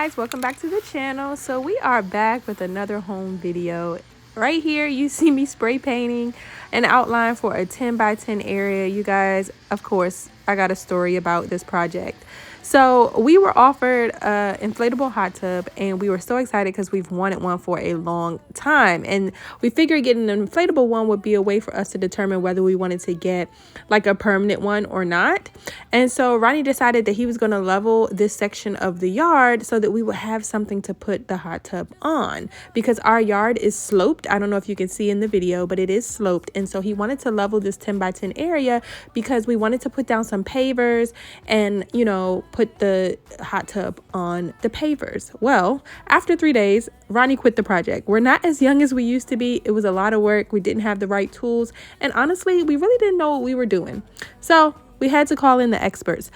guys, welcome back to the channel. So we are back with another home video. Right here you see me spray painting an outline for a 10 by 10 area. You guys, of course, I got a story about this project. So we were offered an inflatable hot tub and we were so excited because we've wanted one for a long time, and we figured getting an inflatable one would be a way for us to determine whether we wanted to get like a permanent one or not. And so Ronnie decided that he was going to level this section of the yard so that we would have something to put the hot tub on, because our yard is sloped. I don't know if you can see in the video, but it is sloped. And so he wanted to level this 10 by 10 area because we wanted to put down some pavers and, you know, put the hot tub on the pavers. Well, after 3 days, Ronnie quit the project. We're not as young as we used to be. It was a lot of work. We didn't have the right tools. And honestly, we really didn't know what we were doing. So we had to call in the experts.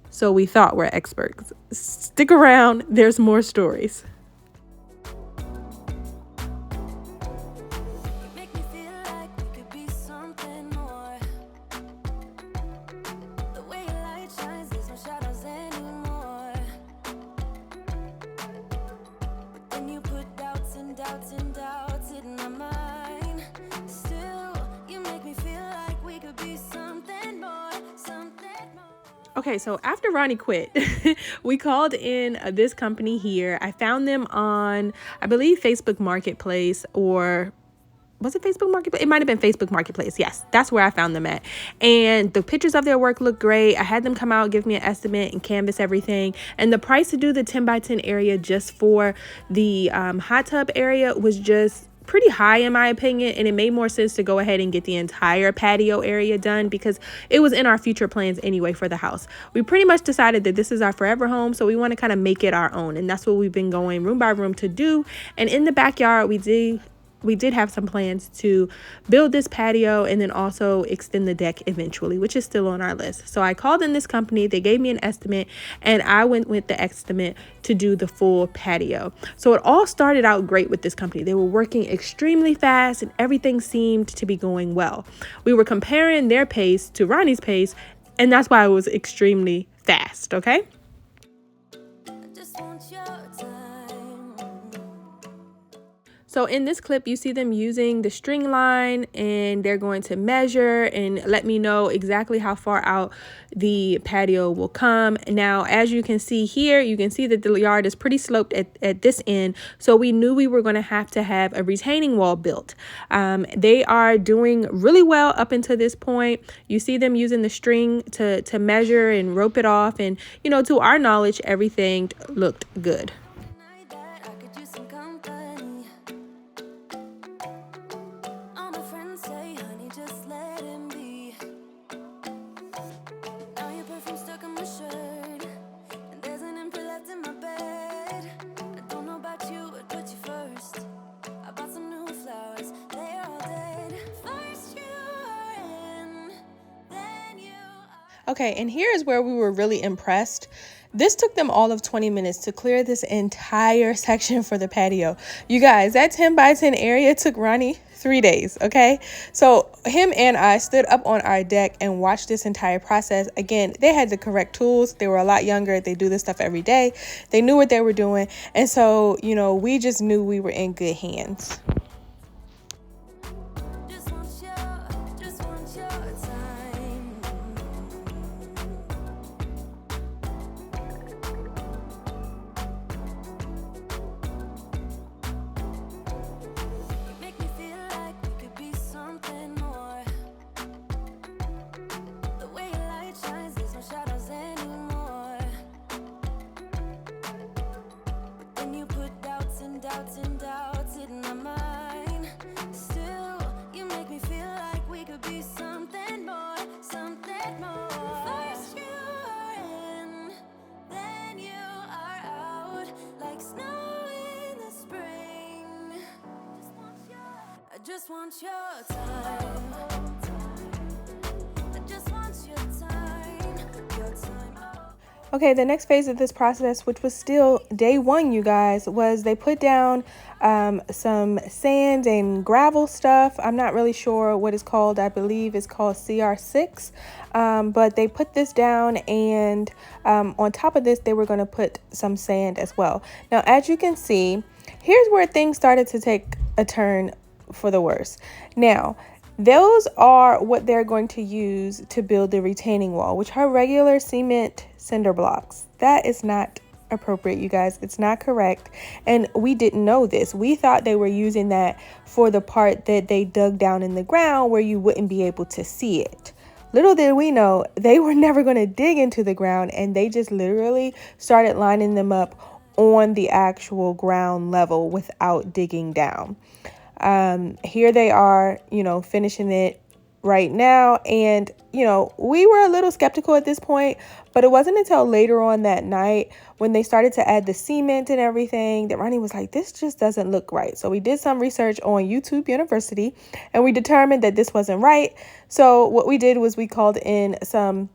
So we thought we're experts. Stick around. There's more stories. Okay, so after Ronnie quit, we called in this company here. I found them on, I believe, Facebook Marketplace, or was it Facebook Marketplace? It might have been Facebook Marketplace. Yes, that's where I found them at. And the pictures of their work looked great. I had them come out, give me an estimate and canvas everything. And the price to do the 10 by 10 area just for the hot tub area was just pretty high in my opinion, and it made more sense to go ahead and get the entire patio area done because it was in our future plans anyway for the house. We pretty much decided that this is our forever home, so we want to kind of make it our own, and that's what we've been going room by room to do. And in the backyard we did have some plans to build this patio and then also extend the deck eventually, which is still on our list. So I called in this company, they gave me an estimate, and I went with the estimate to do the full patio. So it all started out great with this company. They were working extremely fast and everything seemed to be going well. We were comparing their pace to Ronnie's pace, and that's why it was extremely fast, okay? So in this clip, you see them using the string line, and they're going to measure and let me know exactly how far out the patio will come. Now, as you can see here, you can see that the yard is pretty sloped at this end. So we knew we were going to have a retaining wall built. They are doing really well up until this point. You see them using the string to measure and rope it off. And, you know, to our knowledge, everything looked good. Okay, and here is where we were really impressed. This took them all of 20 minutes to clear this entire section for the patio. You guys, that 10 by 10 area took Ronnie 3 days, okay? So him and I stood up on our deck and watched this entire process. Again, they had the correct tools. They were a lot younger. They do this stuff every day. They knew what they were doing. And so, you know, we just knew we were in good hands. Just want your time. I just want your time. Okay, the next phase of this process, which was still day one, you guys, was they put down some sand and gravel stuff. I'm not really sure what it's called. I believe it's called CR6. But they put this down, and on top of this, they were going to put some sand as well. Now, as you can see, here's where things started to take a turn for the worse. Now, those are what they're going to use to build the retaining wall, which are regular cement cinder blocks. That is not appropriate, you guys. It's not correct. And we didn't know this. We thought they were using that for the part that they dug down in the ground where you wouldn't be able to see it. Little did we know, they were never going to dig into the ground, and they just literally started lining them up on the actual ground level without digging down. Here they are, finishing it right now. And, we were a little skeptical at this point, but it wasn't until later on that night when they started to add the cement and everything that Ronnie was like, this just doesn't look right. So we did some research on YouTube University, and we determined that this wasn't right. So what we did was we called in some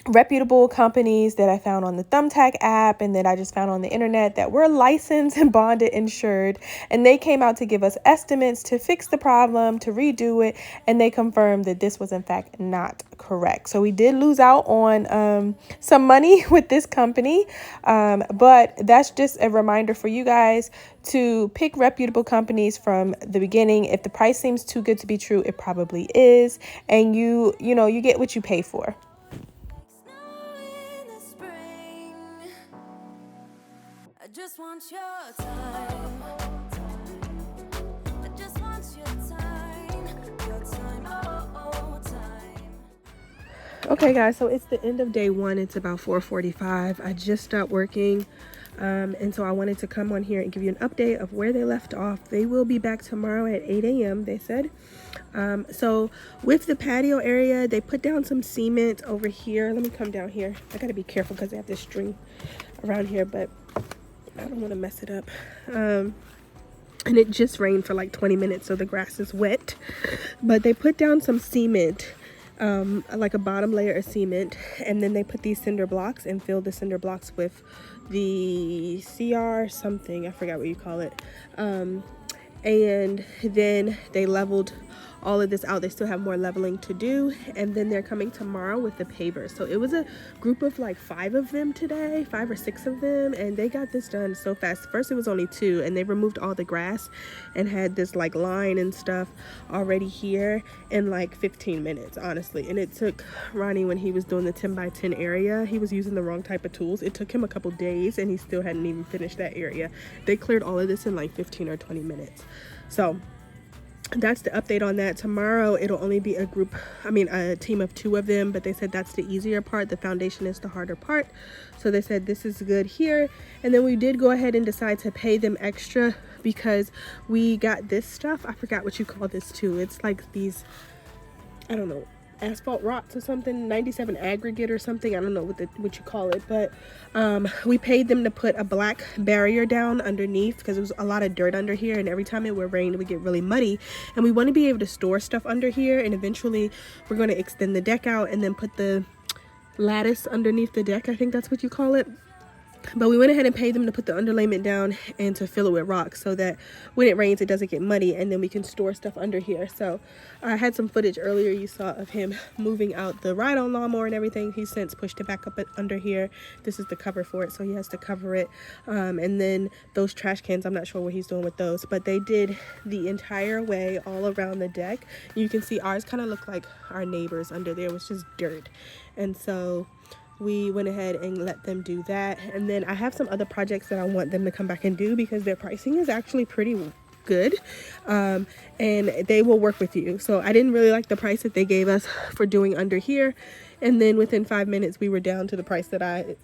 reputable companies that I found on the Thumbtack app and that I just found on the internet that were licensed and bonded, insured, and they came out to give us estimates to fix the problem, to redo it, and they confirmed that this was in fact not correct. So we did lose out on some money with this company, but that's just a reminder for you guys to pick reputable companies from the beginning. If the price seems too good to be true, it probably is, and you get what you pay for. Snow in the spring. I just want your time. I just want your time. Your time, oh, time. Okay, guys, so it's the end of day one. It's about 4:45. I just stopped working, and so I wanted to come on here and give you an update of where they left off. They will be back tomorrow at 8 a.m., they said. So with the patio area, they put down some cement over here. Let me come down here. I got to be careful because they have this string around here, but I don't want to mess it up. And it just rained for like 20 minutes, so the grass is wet. But they put down some cement, like a bottom layer of cement, and then they put these cinder blocks and filled the cinder blocks with the CR something, I forgot what you call it. And then they leveled all of this out. They still have more leveling to do, and then they're coming tomorrow with the pavers. So it was a group of like 5 of them today, 5 or 6 of them, and they got this done so fast. First it was only 2, and they removed all the grass and had this like line and stuff already here in like 15 minutes, honestly. And it took Ronnie, when he was doing the 10 by 10 area, he was using the wrong type of tools. It took him a couple days, and he still hadn't even finished that area. They cleared all of this in like 15 or 20 minutes. So that's the update on that. Tomorrow it'll only be a team of 2 of them, but they said that's the easier part. The foundation is the harder part. So they said this is good here. And then we did go ahead and decide to pay them extra because we got this stuff. I forgot what you call this too. It's like these, I don't know, asphalt rocks or something, 97 aggregate or something. I don't know what you call it, but we paid them to put a black barrier down underneath because there was a lot of dirt under here, and every time it would rain it would get really muddy, and we want to be able to store stuff under here. And eventually we're going to extend the deck out and then put the lattice underneath the deck, I think that's what you call it. But we went ahead and paid them to put the underlayment down and to fill it with rocks so that when it rains, it doesn't get muddy, and then we can store stuff under here. So I had some footage earlier you saw of him moving out the ride-on lawnmower and everything. He's since pushed it back up under here. This is the cover for it, so he has to cover it. And then those trash cans, I'm not sure what he's doing with those, but they did the entire way all around the deck. You can see ours kind of look like our neighbors under there. It was just dirt. And so we went ahead and let them do that. And then I have some other projects that I want them to come back and do because their pricing is actually pretty good, and they will work with you. So I didn't really like the price that they gave us for doing under here, and then within 5 minutes we were down to the price that I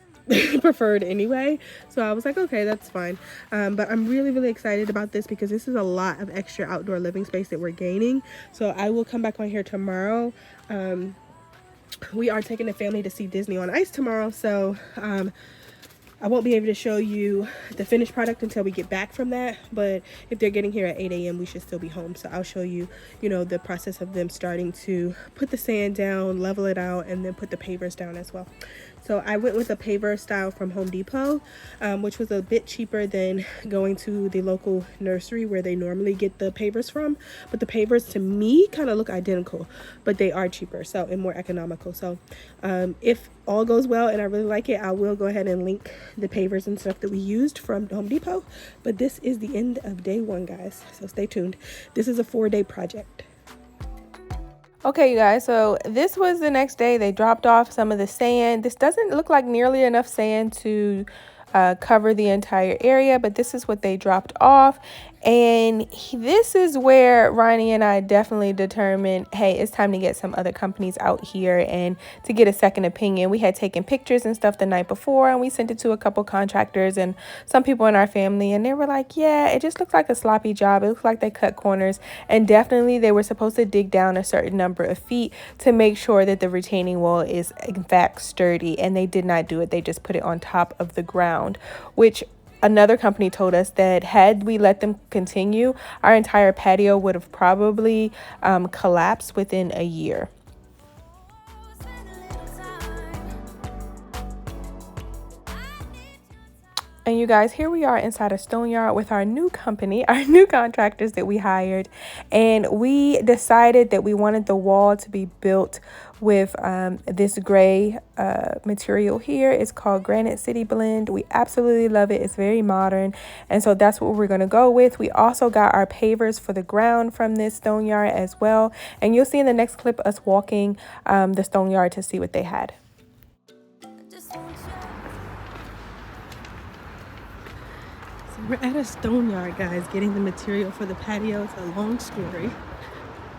preferred anyway. So I was like, okay, that's fine. But I'm really excited about this because this is a lot of extra outdoor living space that we're gaining. So I will come back on here tomorrow. We are taking the family to see Disney on Ice tomorrow, so I won't be able to show you the finished product until we get back from that. But if they're getting here at 8 a.m., we should still be home. So I'll show you, the process of them starting to put the sand down, level it out, and then put the pavers down as well. So I went with a paver style from Home Depot, which was a bit cheaper than going to the local nursery where they normally get the pavers from. But the pavers to me kind of look identical, but they are cheaper and more economical. So if all goes well and I really like it, I will go ahead and link the pavers and stuff that we used from Home Depot. But this is the end of day one, guys. So stay tuned. This is a 4-day project. Okay, you guys, so this was the next day. They dropped off some of the sand. This doesn't look like nearly enough sand to cover the entire area, but this is what they dropped off. And this is where Ronnie and I definitely determined, hey, it's time to get some other companies out here and to get a second opinion. We had taken pictures and stuff the night before, and we sent it to a couple contractors and some people in our family, and they were like, yeah, it just looks like a sloppy job. It looks like they cut corners, and definitely they were supposed to dig down a certain number of feet to make sure that the retaining wall is in fact sturdy, and they did not do it. They just put it on top of the ground, which another company told us that had we let them continue, our entire patio would have probably collapsed within a year. And you guys, here we are inside a stone yard with our new company, our new contractors that we hired. And we decided that we wanted the wall to be built with this gray material here. It's called Granite City Blend. We absolutely love it. It's very modern. And so that's what we're going to go with. We also got our pavers for the ground from this stone yard as well. And you'll see in the next clip us walking the stone yard to see what they had. We're at a stone yard, guys, getting the material for the patio. It's a long story.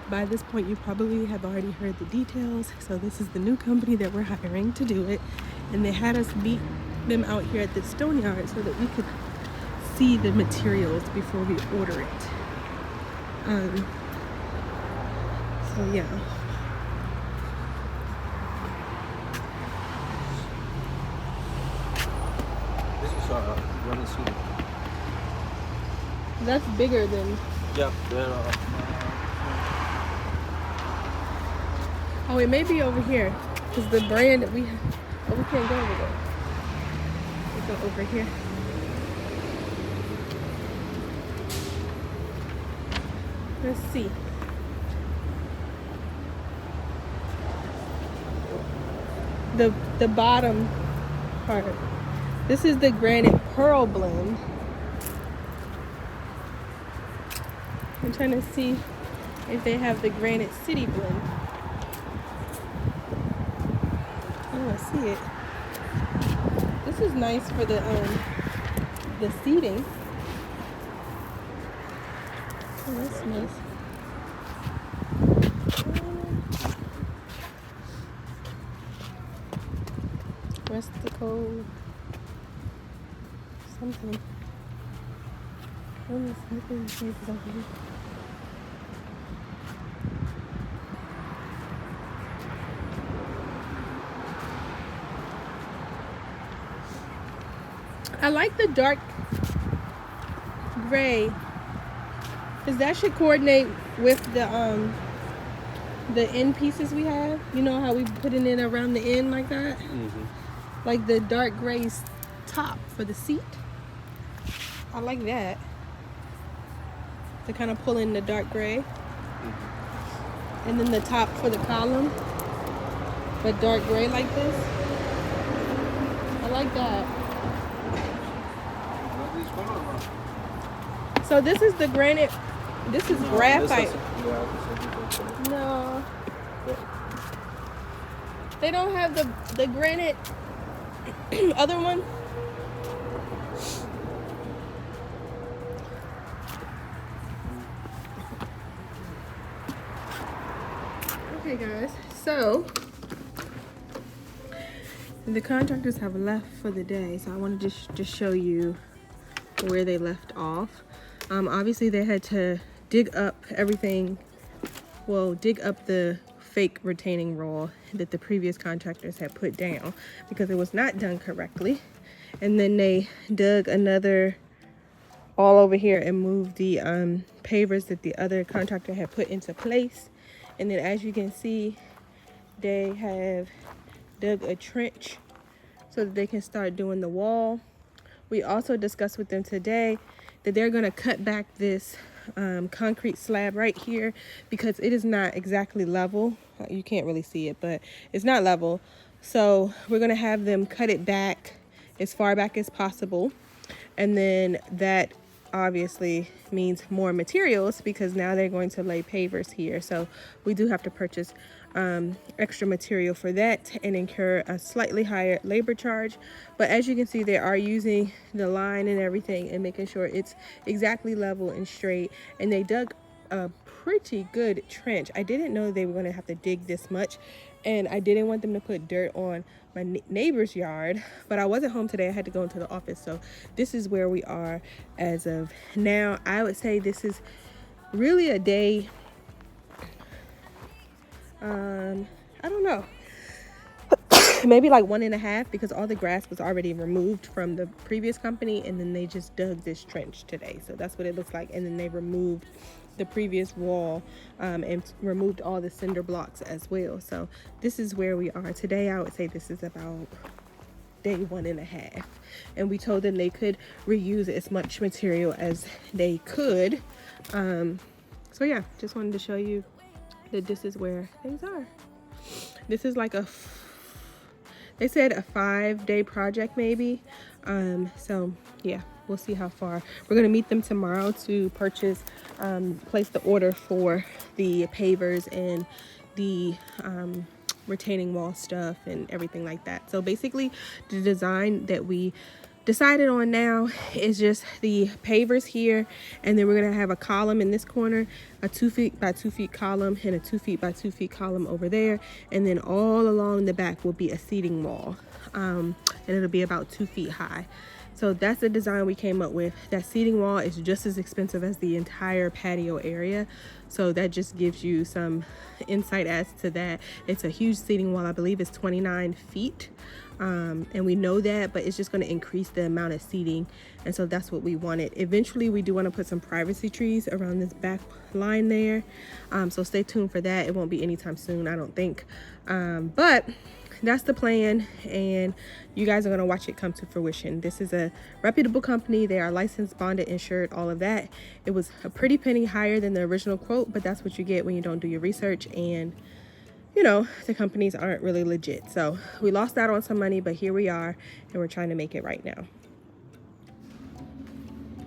By this point, you probably have already heard the details. So this is the new company that we're hiring to do it. And they had us meet them out here at the stone yard so that we could see the materials before we order it. So yeah. This is Ronnie City. That's bigger than... Yeah, Oh, it may be over here. Because the brand that we have... Oh, we can't go over there. We go over here. Let's see. The bottom part. This is the Granite Pearl Blend. I'm trying to see if they have the Granite City Blend. Oh, I see it. This is nice for the seating. Oh, that's nice. Rustico something. I like the dark gray because that should coordinate with the end pieces we have. You know how we putting it around the end like that? Mm-hmm. Like the dark gray top for the seat. I like that. To kind of pull in the dark gray. Mm-hmm. And then the top for the column. But dark gray like this. I like that. So this is the granite. This is graphite. No. They don't have the granite other one. Okay, guys. So the contractors have left for the day, so I want to just show you where they left off. Obviously they had to dig up everything, well, dig up the fake retaining wall that the previous contractors had put down because it was not done correctly. And then they dug another all over here and moved the pavers that the other contractor had put into place. And then as you can see, they have dug a trench so that they can start doing the wall. We also discussed with them today that they're going to cut back this concrete slab right here because it is not exactly level. You can't really see it, but it's not level. So we're going to have them cut it back as far back as possible. And then that obviously means more materials because now they're going to lay pavers here. So we do have to purchase extra material for that and incur a slightly higher labor charge. But as you can see, they are using the line and everything and making sure it's exactly level and straight. And they dug a pretty good trench. I didn't know they were going to have to dig this much, and I didn't want them to put dirt on my neighbor's yard, but I wasn't home today. I had to go into the office. So this is where we are as of now. I would say this is really a day, I don't know, maybe like 1.5, because all the grass was already removed from the previous company, and then they just dug this trench today. So that's what it looks like. And then they removed the previous wall and removed all the cinder blocks as well. So this is where we are today. I would say this is about day 1.5, and we told them they could reuse as much material as they could. So yeah, just wanted to show you that this is where things are. This is like they said a 5-day project maybe. So yeah, we'll see how far. We're gonna meet them tomorrow to purchase, place the order for the pavers and the retaining wall stuff and everything like that. So basically the design that we decided on now is just the pavers here, and then we're gonna have a column in this corner, a 2 feet by 2 feet column, and a 2 feet by 2 feet column over there, and then all along the back will be a seating wall, and it'll be about 2 feet high. So that's the design we came up with. That seating wall is just as expensive as the entire patio area, so that just gives you some insight as to that. It's a huge seating wall. I believe it's 29 feet. And we know that, but it's just going to increase the amount of seating, and so that's what we wanted. Eventually we do want to put some privacy trees around this back line there, so stay tuned for that. It won't be anytime soon, I don't think, but that's the plan, and you guys are going to watch it come to fruition. This is a reputable company. They are licensed, bonded, insured, all of that. It was a pretty penny higher than the original quote, but that's what you get when you don't do your research, and you know, the companies aren't really legit. So we lost out on some money, but here we are, and we're trying to make it right now.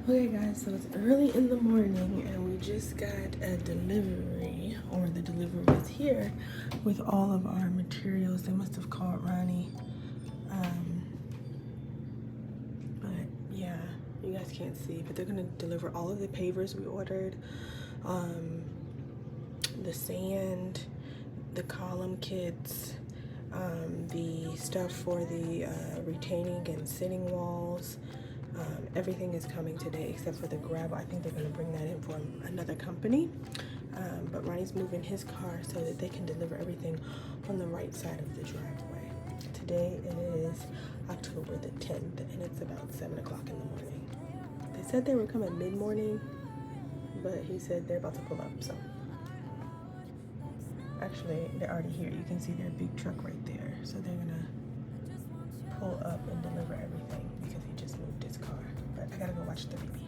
Okay guys, so it's early in the morning, and we just got a delivery, or the delivery is here with all of our materials. They must have called Ronnie. But yeah, you guys can't see, but they're gonna deliver all of the pavers we ordered, the sand, the column kits, the stuff for the retaining and sitting walls. Everything is coming today except for the gravel. I think they're going to bring that in from another company, but Ronnie's moving his car so that they can deliver everything on the right side of the driveway. Today is October the 10th, and it's about 7 o'clock in the morning. They said they were coming mid-morning, but he said they're about to pull up, so actually they're already here. You can see their big truck right there, so they're gonna pull up and deliver everything because he just moved his car. But I gotta go watch the baby.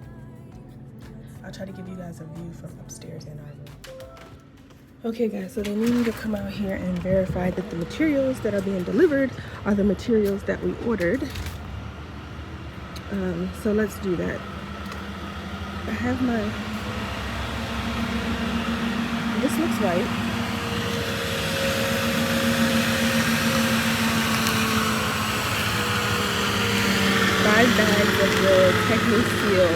I'll try to give you guys a view from upstairs in our room. Okay guys, so they need me to come out here and verify that the materials that are being delivered are the materials that we ordered. So let's do that. I have this looks right. 5 bags of the Techno Seal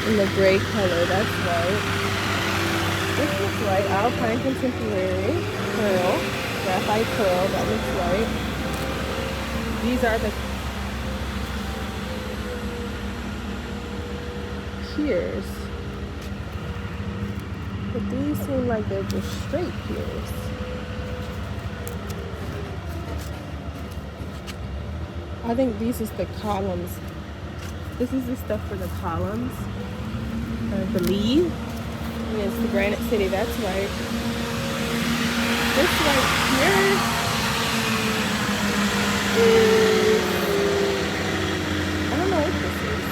in the gray color. That's right. This looks right. Alpine Contemporary Pearl, Graphite Pearl. That looks right. These are the piers, but these seem like they're just straight piers. I think these is the columns. This is the stuff for the columns, I believe. And it's the Granite City, that's right. This right here is, I don't know what this is.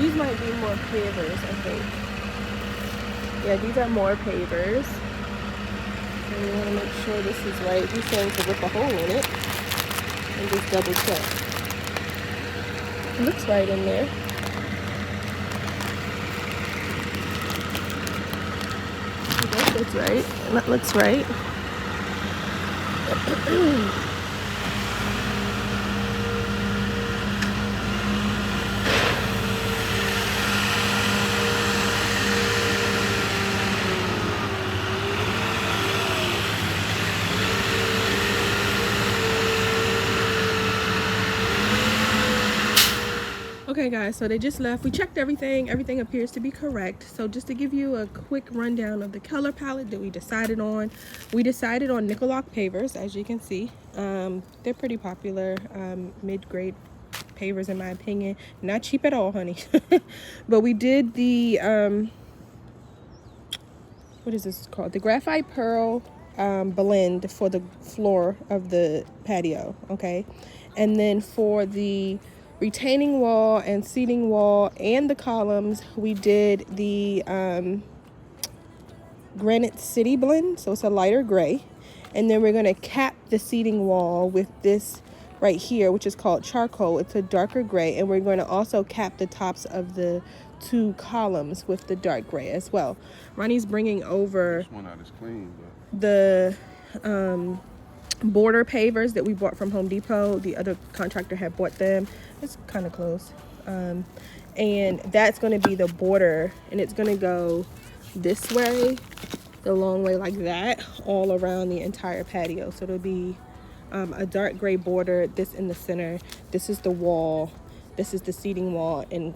These might be more pavers, I think. Yeah, these are more pavers. So we want to make sure this is right. He's saying to rip a hole in it and just double check. It looks right in there. That's right. That looks right. Okay guys, so they just left. We checked everything. Everything appears to be correct. So just to give you a quick rundown of the color palette that we decided on. We decided on Nicolock pavers, as you can see. They're pretty popular, mid-grade pavers in my opinion. Not cheap at all, honey. But we did the, what is this called? The graphite pearl blend for the floor of the patio, okay? And then for the retaining wall and seating wall and the columns, we did the Granite City blend, so it's a lighter gray. And then we're going to cap the seating wall with this right here, which is called charcoal. It's a darker gray, and we're going to also cap the tops of the 2 columns with the dark gray as well. Ronnie's bringing over This one out is clean, but the border pavers that we bought from Home Depot. The other contractor had bought them. It's kind of close. And that's going to be the border, and it's going to go this way, the long way like that, all around the entire patio. So it'll be a dark gray border, this in the center. This is the wall. This is the seating wall, and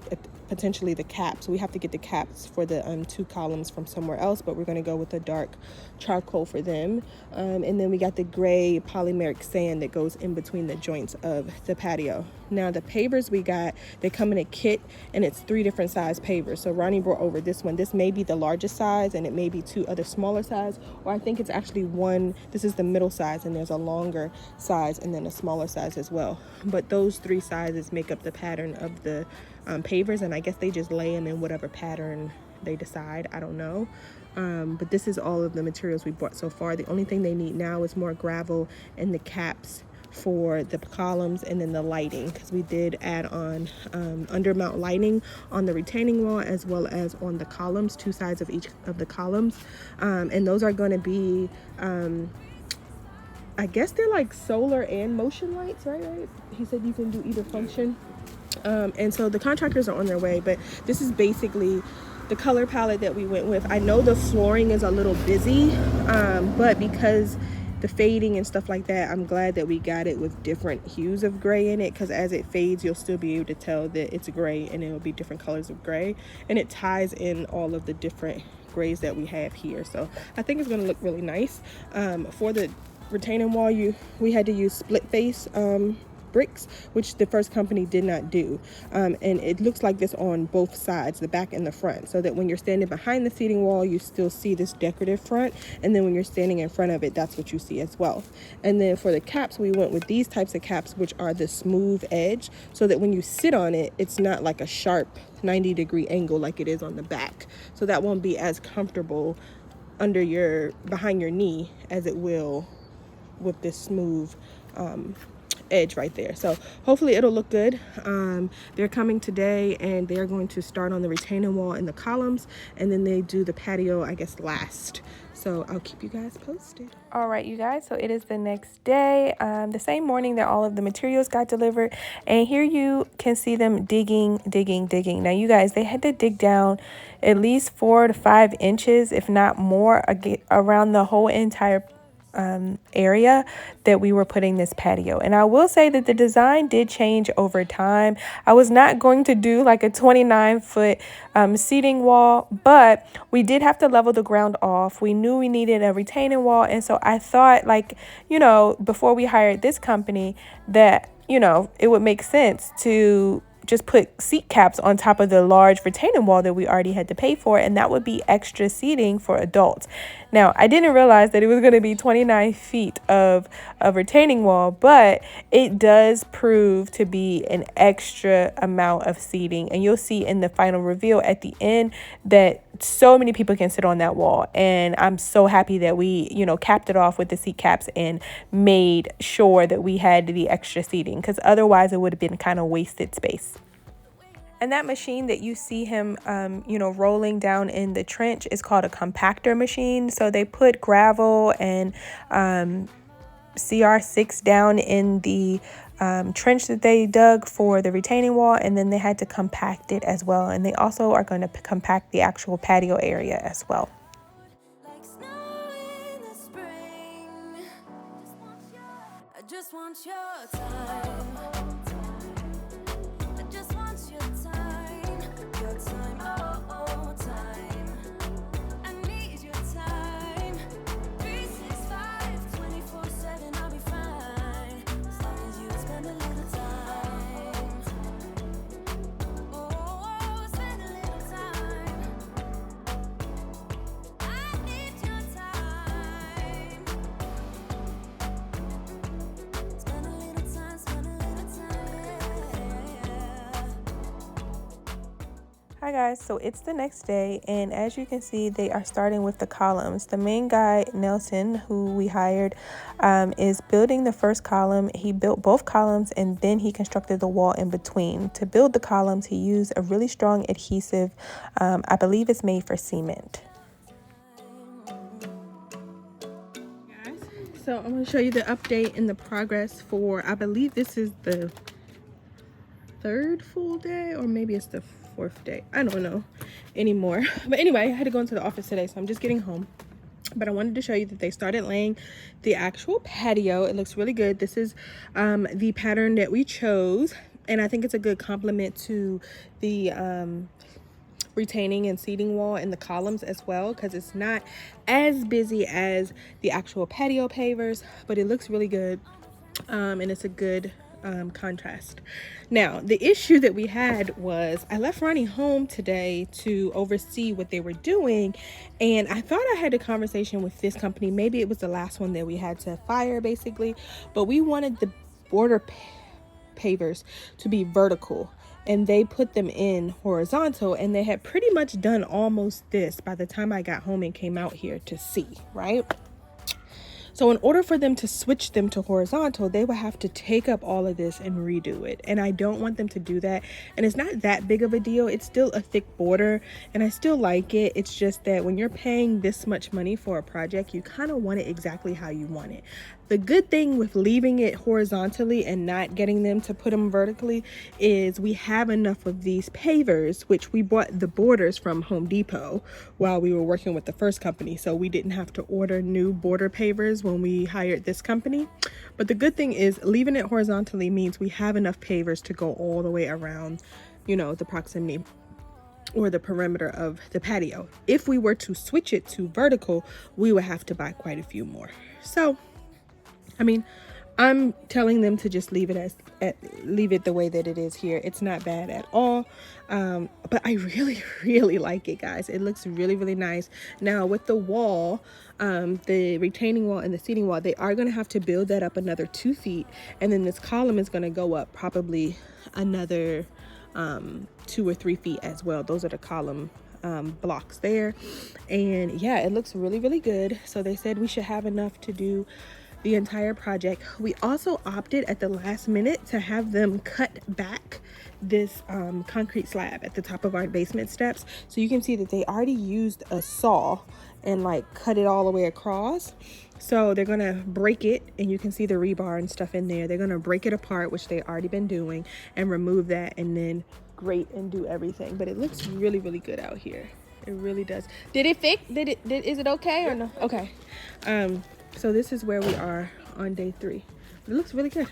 potentially the caps. We have to get the caps for the 2 columns from somewhere else, but we're going to go with a dark charcoal for them. And then we got the gray polymeric sand that goes in between the joints of the patio. Now the pavers we got, they come in a kit, and it's 3 different size pavers. So Ronnie brought over this one. This may be the largest size, and it may be 2 other smaller size, or I think it's actually one. This is the middle size, and there's a longer size and then a smaller size as well. But those 3 sizes make up the pattern of the pavers, and I guess they just lay them in whatever pattern they decide. I don't know. But this is all of the materials we bought so far. The only thing they need now is more gravel and the caps for the columns, and then the lighting, because we did add on undermount lighting on the retaining wall as well as on the columns, 2 sides of each of the columns. And those are going to be I guess they're like solar and motion lights, right? He said you can do either function. And so the contractors are on their way, but this is basically the color palette that we went with. I know the flooring is a little busy, but because the fading and stuff like that, I'm glad that we got it with different hues of gray in it, because as it fades, you'll still be able to tell that it's gray, and it'll be different colors of gray, and it ties in all of the different grays that we have here. So I think it's going to look really nice. For the retaining wall, we had to use split face bricks, which the first company did not do, and it looks like this on both sides, the back and the front, so that when you're standing behind the seating wall, you still see this decorative front, and then when you're standing in front of it, that's what you see as well. And then for the caps, we went with these types of caps, which are the smooth edge, so that when you sit on it, it's not like a sharp 90-degree angle like it is on the back, so that won't be as comfortable behind your knee as it will with this smooth edge right there. So hopefully it'll look good. They're coming today, and they're going to start on the retaining wall and the columns, and then they do the patio, I guess, last. So I'll keep you guys posted. All right, you guys, so it is the next day, the same morning that all of the materials got delivered, and here you can see them digging. Now you guys, they had to dig down at least 4 to 5 inches, if not more, around the whole entire area that we were putting this patio. And I will say that the design did change over time. I was not going to do like a 29-foot seating wall, but we did have to level the ground off. We knew we needed a retaining wall, and so I thought, like, you know, before we hired this company, that, you know, it would make sense to just put seat caps on top of the large retaining wall that we already had to pay for, and that would be extra seating for adults. Now, I didn't realize that it was going to be 29 feet of a retaining wall, but it does prove to be an extra amount of seating, and you'll see in the final reveal at the end that so many people can sit on that wall. And I'm so happy that we, capped it off with the seat caps and made sure that we had the extra seating, because otherwise it would have been kind of wasted space. And that machine that you see him, rolling down in the trench is called a compactor machine. So they put gravel and CR6 down in the trench that they dug for the retaining wall, and then they had to compact it as well. And they also are going to compact the actual patio area as well. Like snow in the spring. I just want your time. I just want your time. Your time, oh, time. I need your time. 365, 24/7, I'll be fine. As long as you spend a little time. Oh, spend a little time. I need your time. Spend a little time, yeah. Hi guys, so it's the next day, and as you can see, they are starting with the columns. The main guy, Nelson, who we hired, is building the first column. He built both columns, and then he constructed the wall in between. To build the columns, he used a really strong adhesive. I believe it's made for cement. Guys, so I'm going to show you the update and the progress for, I believe this is the third full day, or maybe it's the fourth day. I don't know anymore. But anyway, I had to go into the office today, so I'm just getting home. But I wanted to show you that they started laying the actual patio. It looks really good. This is the pattern that we chose, and I think it's a good complement to the retaining and seating wall and the columns as well, because it's not as busy as the actual patio pavers, but it looks really good, and it's a good contrast. Now, the issue that we had was I left Ronnie home today to oversee what they were doing, and I thought I had a conversation with this company. Maybe it was the last one that we had to fire, basically, but we wanted the border pavers to be vertical, and they put them in horizontal, and they had pretty much done almost this by the time I got home and came out here to see, right? So in order for them to switch them to horizontal, they would have to take up all of this and redo it. And I don't want them to do that. And it's not that big of a deal. It's still a thick border, and I still like it. It's just that when you're paying this much money for a project, you kind of want it exactly how you want it. The good thing with leaving it horizontally and not getting them to put them vertically is we have enough of these pavers, which we bought the borders from Home Depot while we were working with the first company. So we didn't have to order new border pavers when we hired this company. But the good thing is leaving it horizontally means we have enough pavers to go all the way around, the proximity or the perimeter of the patio. If we were to switch it to vertical, we would have to buy quite a few more. So I'm telling them to just leave it the way that it is here. It's not bad at all. But I really, really like it, guys. It looks really, really nice. Now with the wall, the retaining wall and the seating wall, they are going to have to build that up another 2 feet. And then this column is going to go up probably another 2 or 3 feet as well. Those are the column blocks there. And yeah, it looks really, really good. So they said we should have enough to do the entire project. We also opted at the last minute to have them cut back this concrete slab at the top of our basement steps. So you can see that they already used a saw and cut it all the way across. So they're gonna break it, and you can see the rebar and stuff in there. They're gonna break it apart, which they already been doing, and remove that, and then grate and do everything. But it looks really, really good out here. It really does. Did it fix? Is it okay or no? Okay. So this is where we are on day 3. It looks really good.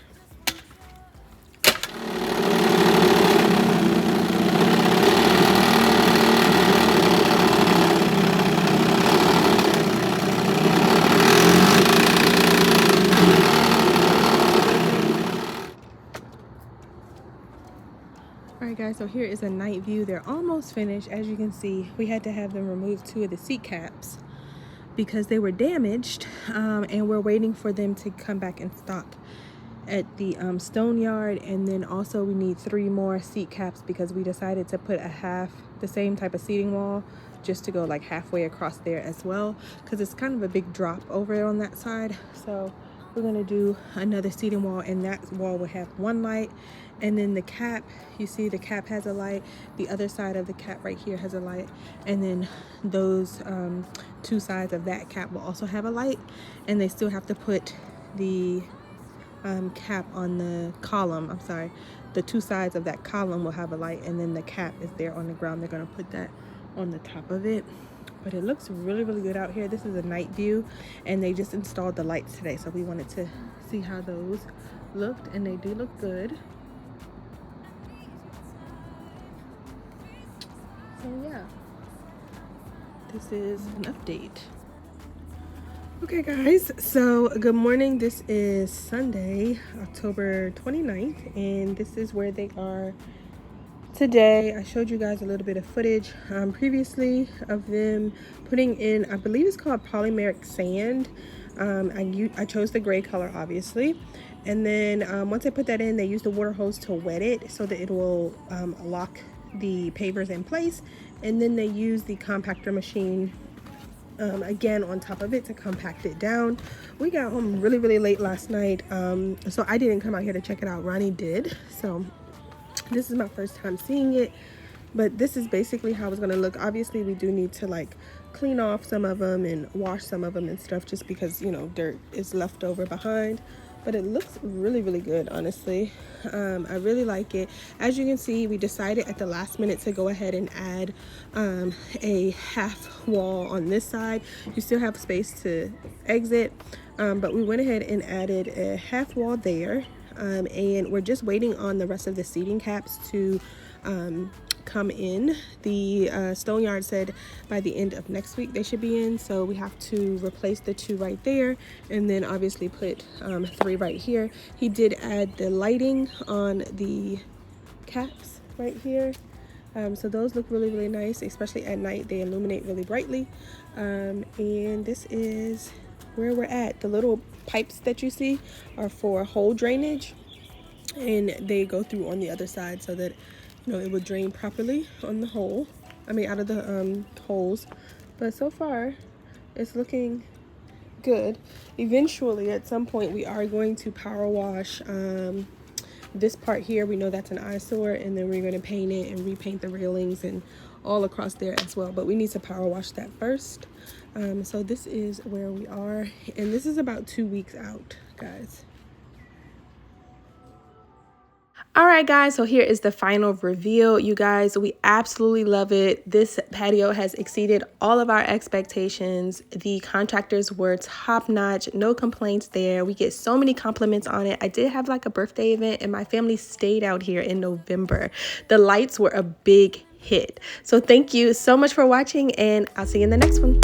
All right, guys, so here is a night view. They're almost finished. As you can see, we had to have them remove 2 of the seat caps because they were damaged, and we're waiting for them to come back in stock at the stone yard. And then also we need 3 more seat caps because we decided to put the same type of seating wall just to go like halfway across there as well, because it's kind of a big drop over on that side. So we're gonna do another seating wall, and that wall will have 1 light. And then the cap, you see the cap has a light, the other side of the cap right here has a light, and then those 2 sides of that cap will also have a light. And they still have to put the cap on the column. I'm sorry, the 2 sides of that column will have a light, and then the cap is there on the ground. They're gonna put that on the top of it. But it looks really, really good out here. This is a night view, and they just installed the lights today, so we wanted to see how those looked, and they do look good. So yeah, this is an update. Okay guys, so good morning. This is Sunday, October 29th, and this is where they are today. I showed you guys a little bit of footage previously of them putting in, I believe it's called polymeric sand. I chose the gray color, obviously. And then once I put that in, they use the water hose to wet it so that it will lock the pavers in place. And then they use the compactor machine again on top of it to compact it down. We got home really, really late last night, so I didn't come out here to check it out. Ronnie did. So this is my first time seeing it, but this is basically how it's gonna look. Obviously we do need to like clean off some of them and wash some of them and stuff, just because, you know, dirt is left over behind. But it looks really, really good, honestly. I really like it. As you can see, we decided at the last minute to go ahead and add a half wall on this side. You still have space to exit, but we went ahead and added a half wall there. And we're just waiting on the rest of the seating caps to come in. The stone yard said by the end of next week they should be in, so we have to replace the 2 right there, and then obviously put 3 right here. He did add the lighting on the caps right here, so those look really, really nice, especially at night. They illuminate really brightly. And this is where we're at. The little pipes that you see are for hole drainage, and they go through on the other side so that, you know, it would drain properly on the hole. I mean, out of the holes. But so far, it's looking good. Eventually, at some point, we are going to power wash this part here. We know that's an eyesore, and then we're going to paint it and repaint the railings and all across there as well. But we need to power wash that first. So this is where we are, and this is about 2 weeks out, guys. All right, guys, so here is the final reveal. You guys, we absolutely love it. This patio has exceeded all of our expectations. The contractors were top notch, no complaints there. We get so many compliments on it. I did have like a birthday event, and my family stayed out here in November. The lights were a big hit. So thank you so much for watching, and I'll see you in the next one.